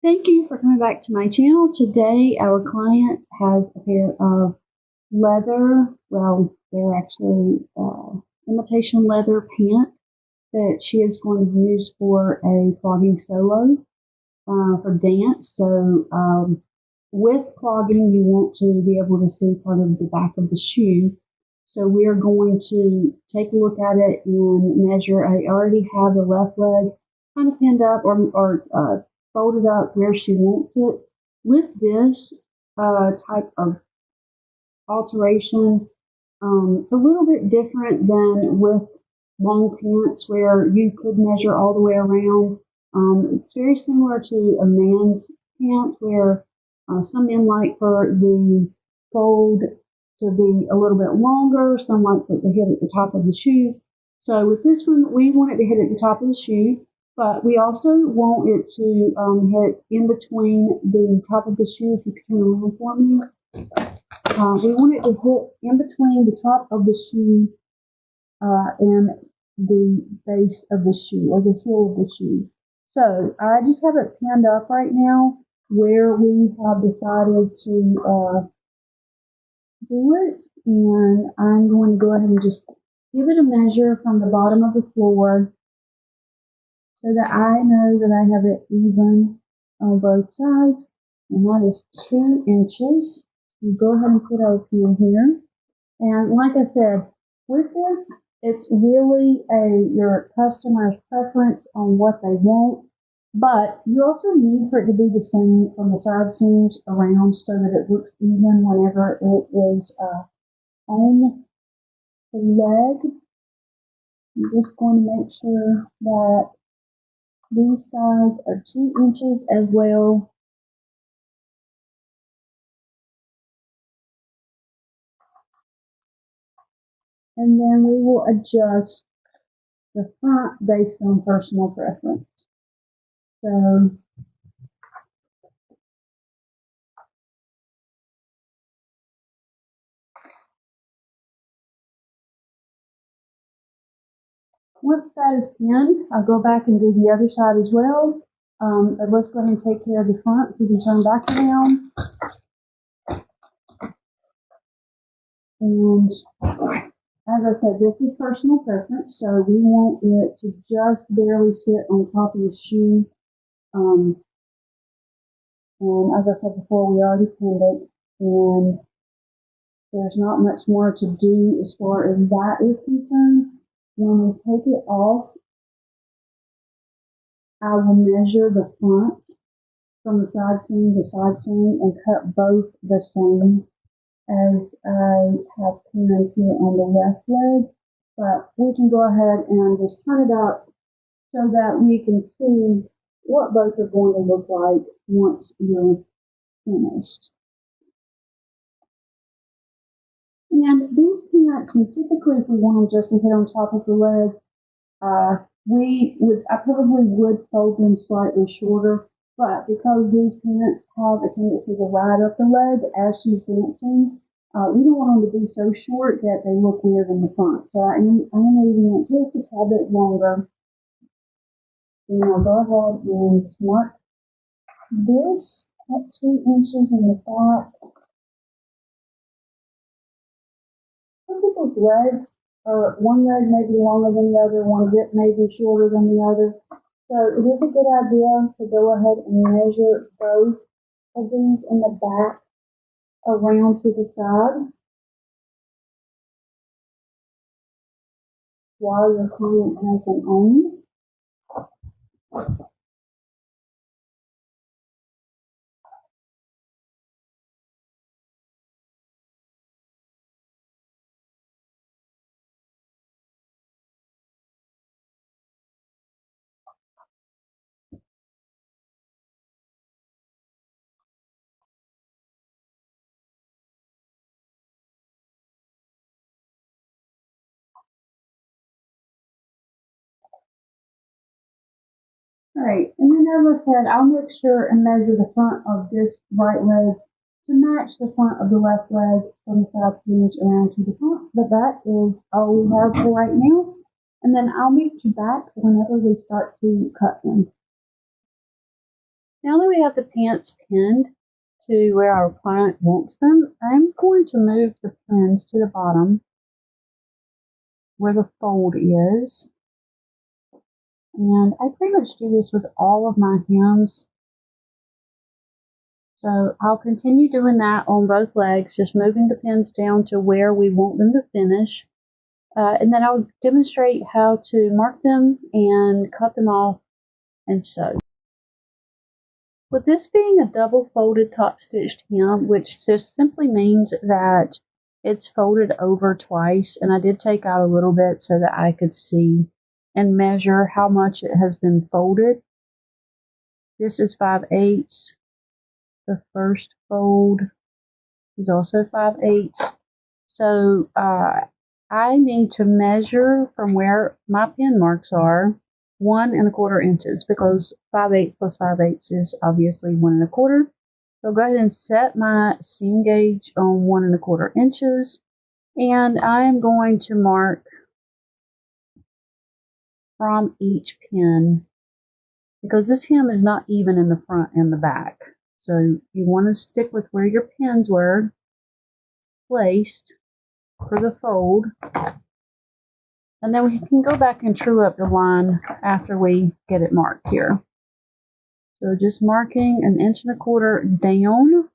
Thank you for coming back to my channel. Today our client has a pair of leather, well, they're actually imitation leather pants that she is going to use for a clogging solo for dance. So with clogging, you want to be able to see part of the back of the shoe. So we are going to take a look at it and measure. I already have the left leg kind of pinned up or folded up where she wants it. With this type of alteration, it's a little bit different than with long pants where you could measure all the way around. It's very similar to a man's pants where some men like for the fold to be a little bit longer, some like to hit at the top of the shoe. So with this one, we want it to hit at the top of the shoe, but we also want it to hit in between the top of the shoe. If you can turn around for me. We want it to hit in between the top of the shoe and the base of the shoe or the heel of the shoe. So I just have it pinned up right now where we have decided to do it, and I'm going to go ahead and just give it a measure from the bottom of the floor so that I know that I have it even on both sides, and that is 2 inches. You go ahead and put our pin here, and like I said, with this, it's really your customer's preference on what they want, but you also need for it to be the same from the side seams around so that it looks even whenever it is on the leg. I'm just going to make sure that these sides are 2 inches as well. And then we will adjust the front based on personal preference. So once that is pinned, I'll go back and do the other side as well. But let's go ahead and take care of the front. You can turn back around. And as I said, this is personal preference, so we want it to just barely sit on top of the shoe. And as I said before, we already pinned it, and there's not much more to do as far as that is concerned. When we take it off, I will measure the front from the side seam to side seam and cut both the same as I have pinned here on the left leg. But we can go ahead and just turn it up so that we can see what both are going to look like once you're finished. And these pants, typically if we want them just to hit on top of the leg, I probably would fold them slightly shorter, but because these pants have a tendency to ride up the leg as she's dancing, we don't want them to be so short that they look weird in the front. So I am leaving it just a tad bit longer. And I'll go ahead and mark this at 2 inches in the back. Some people's legs or one leg may be longer than the other, one hip may be shorter than the other. So it is a good idea to go ahead and measure both of these in the back around to the side while your client has them on. Alright, and then as I said, I'll make sure and measure the front of this right leg to match the front of the left leg from the side seams around to the front. But that is all we have for right now. And then I'll meet you back whenever we start to cut them. Now that we have the pants pinned to where our client wants them, I'm going to move the pins to the bottom where the fold is. And I pretty much do this with all of my hems. So I'll continue doing that on both legs, just moving the pins down to where we want them to finish. And then I'll demonstrate how to mark them and cut them off and sew. With this being a double folded top stitched hem, which just simply means that it's folded over twice, and I did take out a little bit so that I could see and measure how much it has been folded. This is 5/8. The first fold is also 5/8. So I need to measure from where my pin marks are 1 1/4 inches, because 5/8 plus 5/8 is obviously 1 1/4. So I'll go ahead and set my seam gauge on 1 1/4 inches, and I am going to mark from each pin, because this hem is not even in the front and the back. So you want to stick with where your pins were placed for the fold. And then we can go back and true up the line after we get it marked here. So just marking 1 1/4 inches down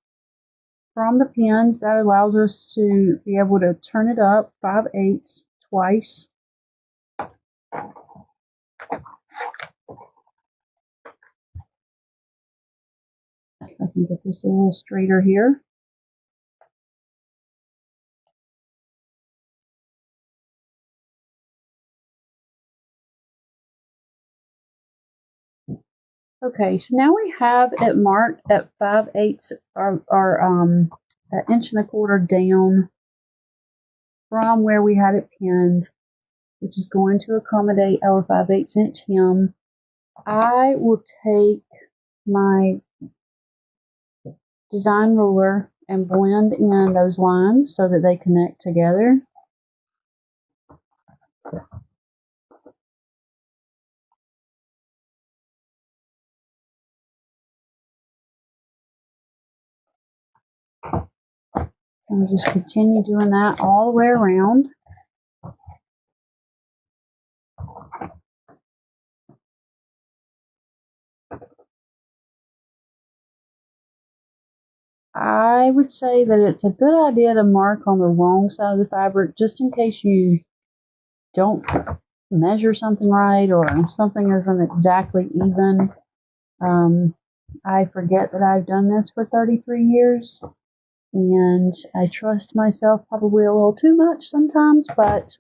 from the pins, that allows us to be able to turn it up 5/8 twice. I can get this a little straighter here. Okay, so now we have it marked at 5/8 or 1 1/4 inches down from where we had it pinned, which is going to accommodate our 5/8 inch hem. I will take my design ruler and blend in those lines so that they connect together. And just continue doing that all the way around. I would say that it's a good idea to mark on the wrong side of the fabric, just in case you don't measure something right or something isn't exactly even. I forget that I've done this for 33 years, and I trust myself probably a little too much sometimes, but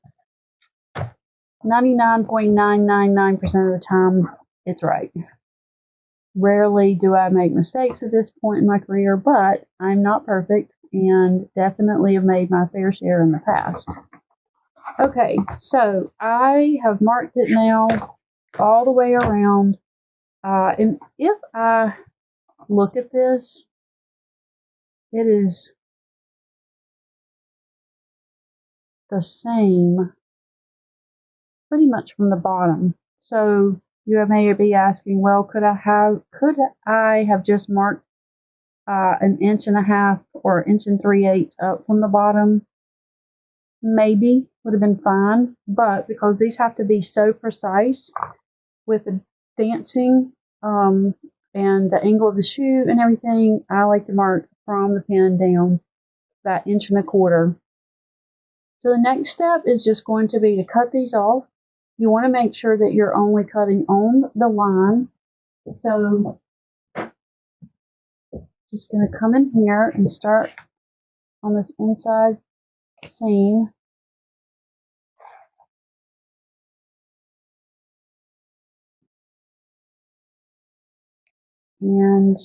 99.999% of the time, it's right. Rarely do I make mistakes at this point in my career, but I'm not perfect and definitely have made my fair share in the past. Okay, so I have marked it now all the way around. And if I look at this, it is the same pretty much from the bottom. So you may be asking, well, could I have just marked 1.5 inches or 1 3/8 inches up from the bottom? Maybe would have been fine, but because these have to be so precise with the dancing and the angle of the shoe and everything, I like to mark from the pin down that 1 1/4 inches. So the next step is just going to be to cut these off. You want to make sure that you're only cutting on the line. So just going to come in here and start on this inside seam. And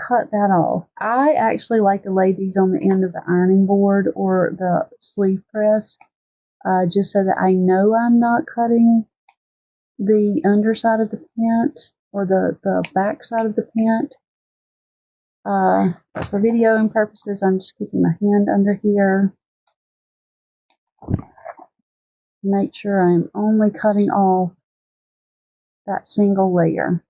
cut that off. I actually like to lay these on the end of the ironing board or the sleeve press, just so that I know I'm not cutting the underside of the pant or the back side of the pant. For videoing purposes, I'm just keeping my hand under here. to make sure I'm only cutting off that single layer.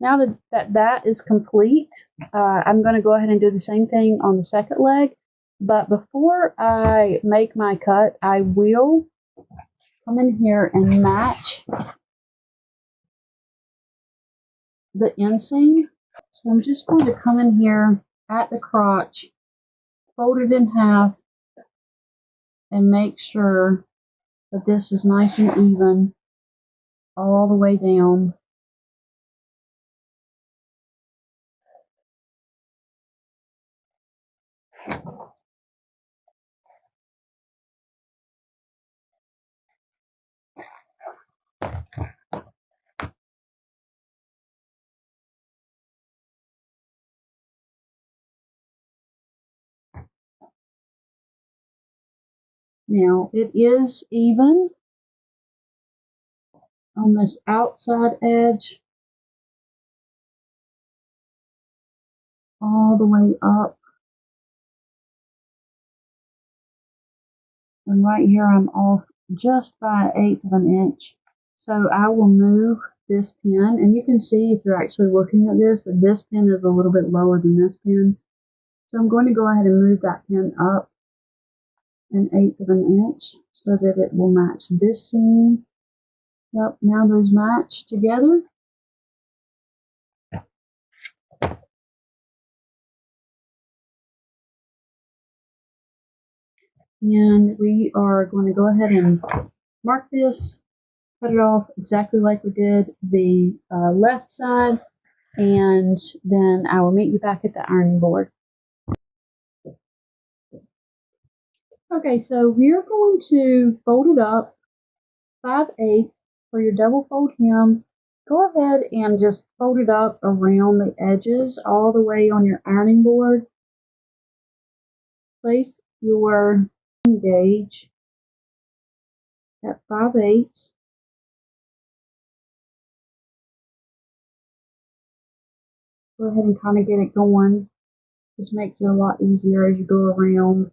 Now that is complete, I'm going to go ahead and do the same thing on the second leg. But before I make my cut, I will come in here and match the inseam. So I'm just going to come in here at the crotch, fold it in half, and make sure that this is nice and even all the way down. Now it is even on this outside edge all the way up. And right here I'm off just by 1/8 of an inch. So I will move this pin, and you can see if you're actually looking at this that this pin is a little bit lower than this pin. So I'm going to go ahead and move that pin up 1/8 of an inch so that it will match this seam. Yep, now those match together. And we are going to go ahead and mark this, cut it off exactly like we did the left side, and then I will meet you back at the ironing board. Okay, so we're going to fold it up 5/8 for your double fold hem. Go ahead and just fold it up around the edges all the way on your ironing board. Place your gauge at 5/8. Go ahead and kind of get it going. This makes it a lot easier as you go around.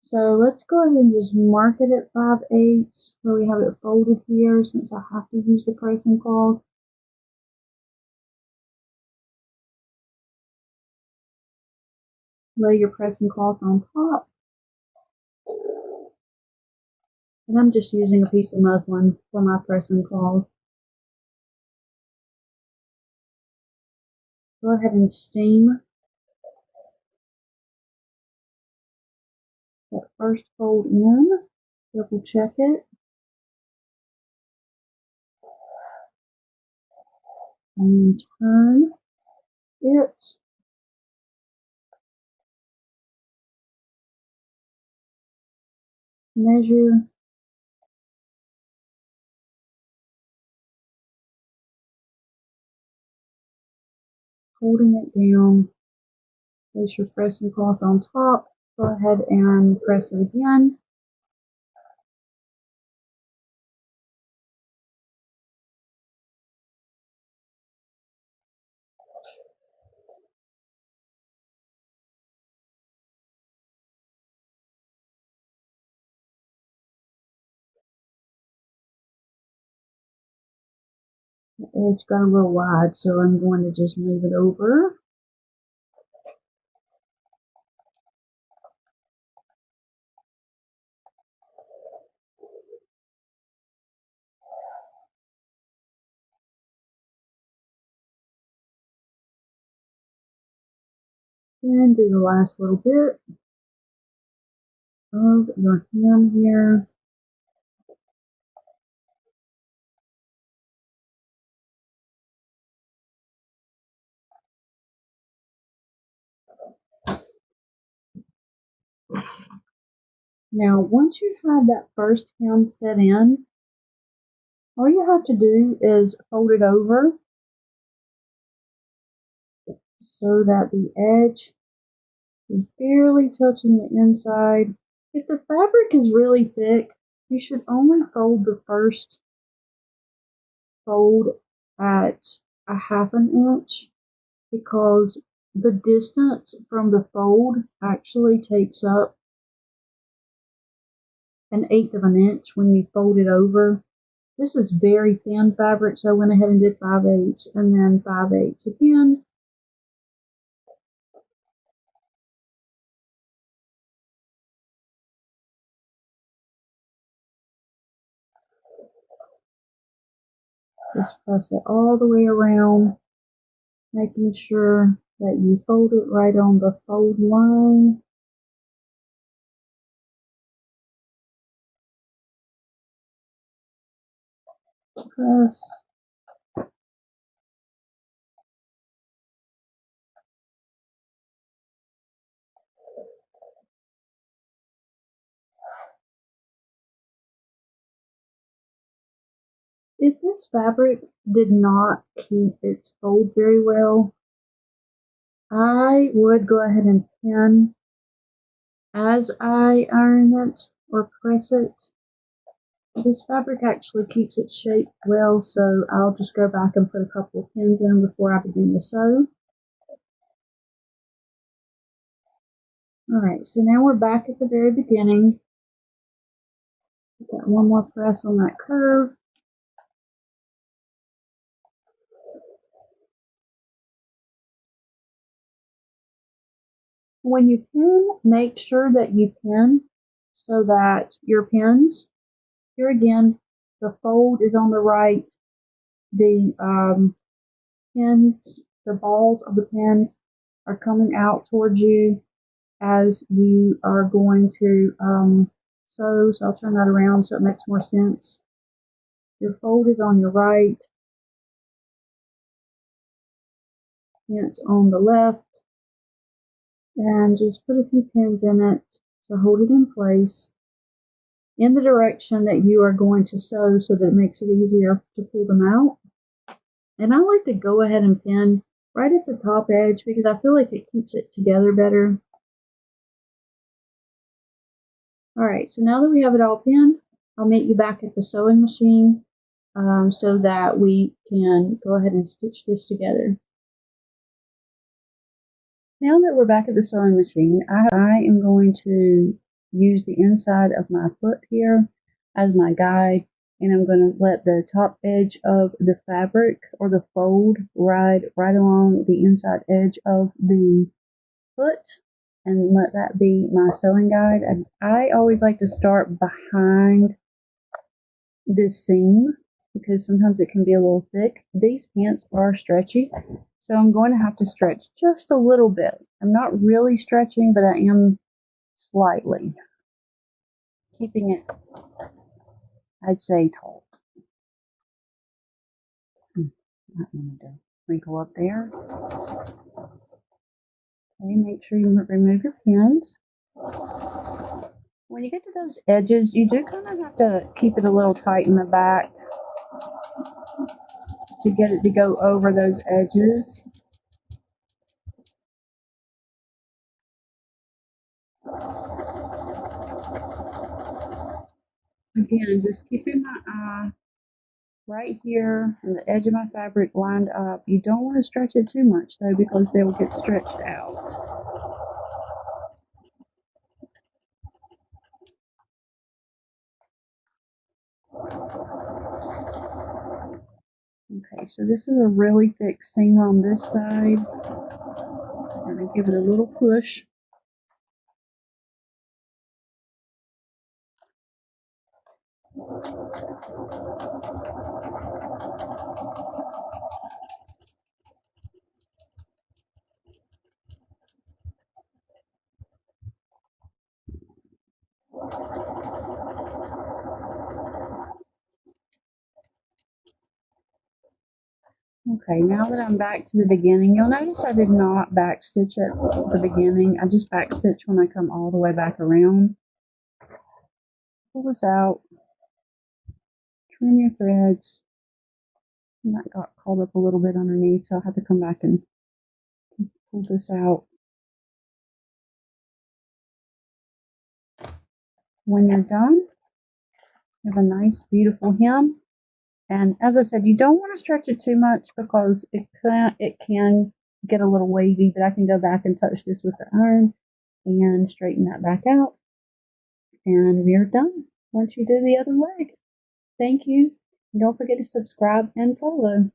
So let's go ahead and just mark it at 5/8 so we have it folded here since I have to use the pressing cloth. Lay your pressing cloth on top. And I'm just using a piece of muslin for my pressing cloth. Go ahead and steam that first fold in. Double check it. And turn it. Measure. Holding it down. Place your pressing cloth on top. Go ahead and press it again. The edge got a little wide, so I'm going to just move it over. And do the last little bit of your hem here. Now, once you've had that first hem set in, all you have to do is fold it over so that the edge is barely touching the inside. If the fabric is really thick, you should only fold the first fold at a half an inch because the distance from the fold actually takes up an eighth of an inch when you fold it over. This is very thin fabric, so I went ahead and did 5/8 and then 5/8 again. Just press it all the way around, making sure that you fold it right on the fold line. Press. If this fabric did not keep its fold very well, I would go ahead and pin as I iron it or press it. This fabric actually keeps its shape well, so I'll just go back and put a couple of pins in before I begin to sew. Alright, so now we're back at the very beginning. Got one more press on that curve. When you pin, make sure that you pin so that your pins, here again, the fold is on the right, the pins, the balls of the pins are coming out towards you as you are going to sew. So I'll turn that around so it makes more sense. Your fold is on your right, pins on the left, and just put a few pins in it to hold it in place in the direction that you are going to sew so that it makes it easier to pull them out. And I like to go ahead and pin right at the top edge because I feel like it keeps it together better. Alright, so now that we have it all pinned, I'll meet you back at the sewing machine so that we can go ahead and stitch this together. Now that we're back at the sewing machine, I am going to use the inside of my foot here as my guide, and I'm going to let the top edge of the fabric or the fold ride right along the inside edge of the foot and let that be my sewing guide. And I always like to start behind this seam because sometimes it can be a little thick. These pants are stretchy, so I'm going to have to stretch just a little bit. I'm not really stretching, but I am slightly keeping it, I'd say, taut. Might need to wrinkle up there. Okay, make sure you remove your pins. When you get to those edges, you do kind of have to keep it a little tight in the back to get it to go over those edges. Again, just keeping my eye right here on the edge of my fabric lined up. You don't want to stretch it too much though because they will get stretched out. Okay, so this is a really thick seam on this side. I'm going to give it a little push. Okay, now that I'm back to the beginning, you'll notice I did not backstitch at the beginning. I just backstitch when I come all the way back around. Pull this out, trim your threads. And that got caught up a little bit underneath, so I'll have to come back and pull this out. When you're done, you have a nice, beautiful hem. And as I said, you don't want to stretch it too much because it can get a little wavy, but I can go back and touch this with the iron and straighten that back out. And we're done once you do the other leg. Thank you. Don't forget to subscribe and follow.